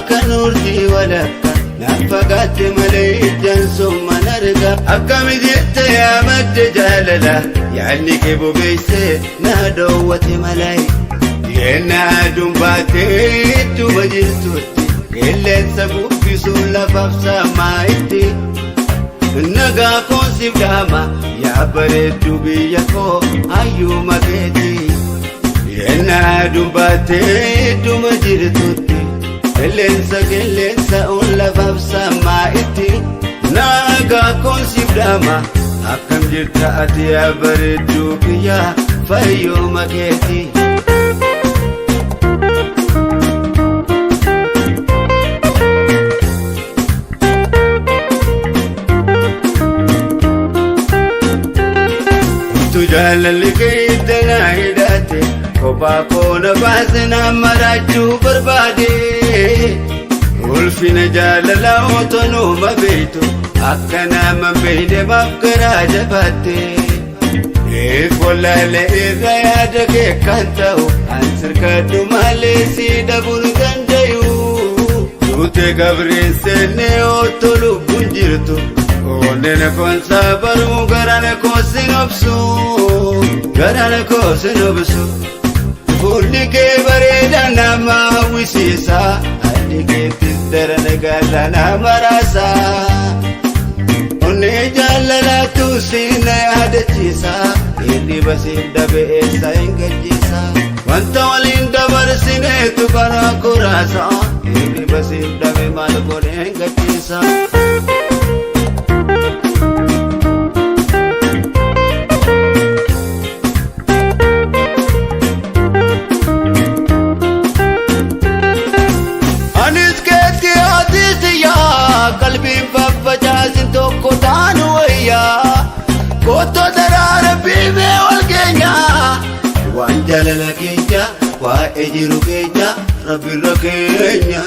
kan urjii walakka nafagaatti malee ijaansumma narga akkami jette yaa madde jaalala yaadni kee bobeessee na dhoowwate malay yenna aduun baatee ittuma jirtutti qilleensa bubbisuun lafaaf saamaa itti nagaa koonsiif dhaama yaa bareeddu biyya koo hayyuma keetii yenna aduun baatee ittuma jirtutti qilleensa un lafaaf saamaa itti nagaa koonsiif dhaama akkam jirta ati yaa bareeddu biyya fayyuma keetii jaalalli keetti na hidhate kophaa koona baase na marachuu barbaade ulfina jaalala otoo nuuma beektu akka nama beeyne maaf garaa jabaatte eefollaalee irra yaada kee kan ta'u an sirkadhu malee si dhabuu dandayu duute gabriin seennee otoo lubbuun jirtu onneen koonsaa baruu garaan koosin obsu garaan koosin obsu fuulli kee bareeda nama hawwisiisa addi keettis darana gaala nama raasa onnee jaalalaatu siina yaadachiisa hirriba siin dhabe eessa hin gajjiisa wanta waliin dabarsineetu karaa kuraasa hirriba siin dhabe maal godhe hin gajjiisa qalbiin faffacaasin tokko taanu wayyaa koottoo daraara biimee wal keenya waan jaalala keenya waa'ee jiru keenya rabbirra keenya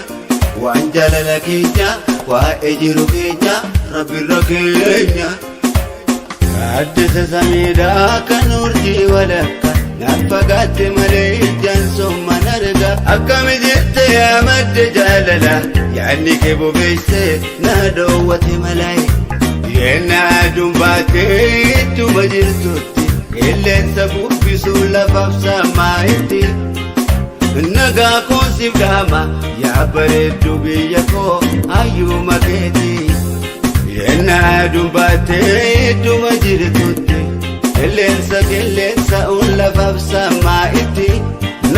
waan jaalala keenya waa'ee jiru keenya rabbirra keenya addisa samiidhaa kan urjii walakka nafagaatte malee ijaansumma narga akkami jette yaa madde jaalala yaadni kee bobeessee na dhoowwate malay yenna aduun baatee ittuma jirtutti qilleensa bubbisuun lafaaf saamaa itti nagaa koonsiif dhaama yaa bareeddu biyya koo hayyuma keetii yenna aduun baatee ittuma jirtutti qilleensa un lafaaf saamaa itti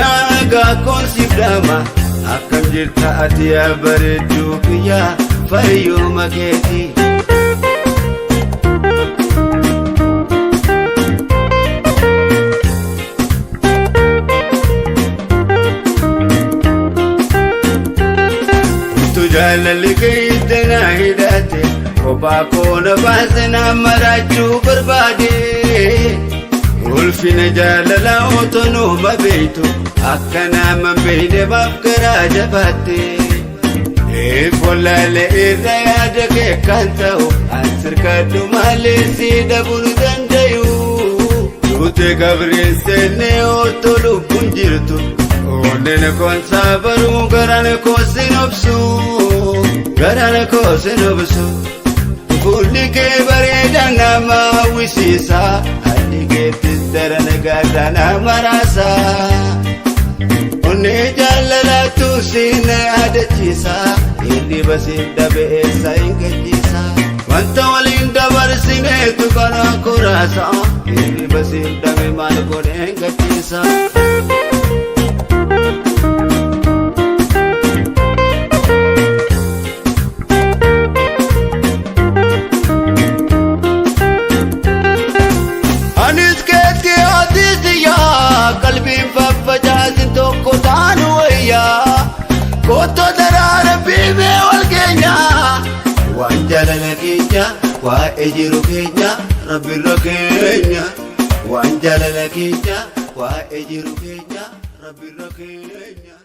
nagaa koonsiif dhaama akkam jirta ati yaa bareeddu biyya fayyuma keetii jaalalli keetti na hidhate kophaa koona baase na marachuu barbaade ulfina jaalala otoo nuuma beektu akka nama beeyne maaf garaa jabaatte eefollaalee irra yaada kee kan ta'u an sirkadhu malee si dhabuu dandayu duute gabriin seennee otoo lubbuun jirtu onneen koonsaa baruu garaan koosin obsu garaan koosin obsu fuulli kee bareeda nama hawwisiisa addi keettis darana gaala nama raasa onnee jaalalaatu siina yaadachiisa hirriba siin dhabe eessa hin gajjiisa wanta waliin dabarsineetu karaa kuraasa hirriba siin dhabe maal godhe hin gajjiisa qalbiin faffacaasin tokko taanu wayyaa koottoo daraara biimee wal keenya waan jaalala keenya waa'ee jiru keenya rabbirra keenya waan jaalala keenya waa'ee jiru keenya rabbirra keenya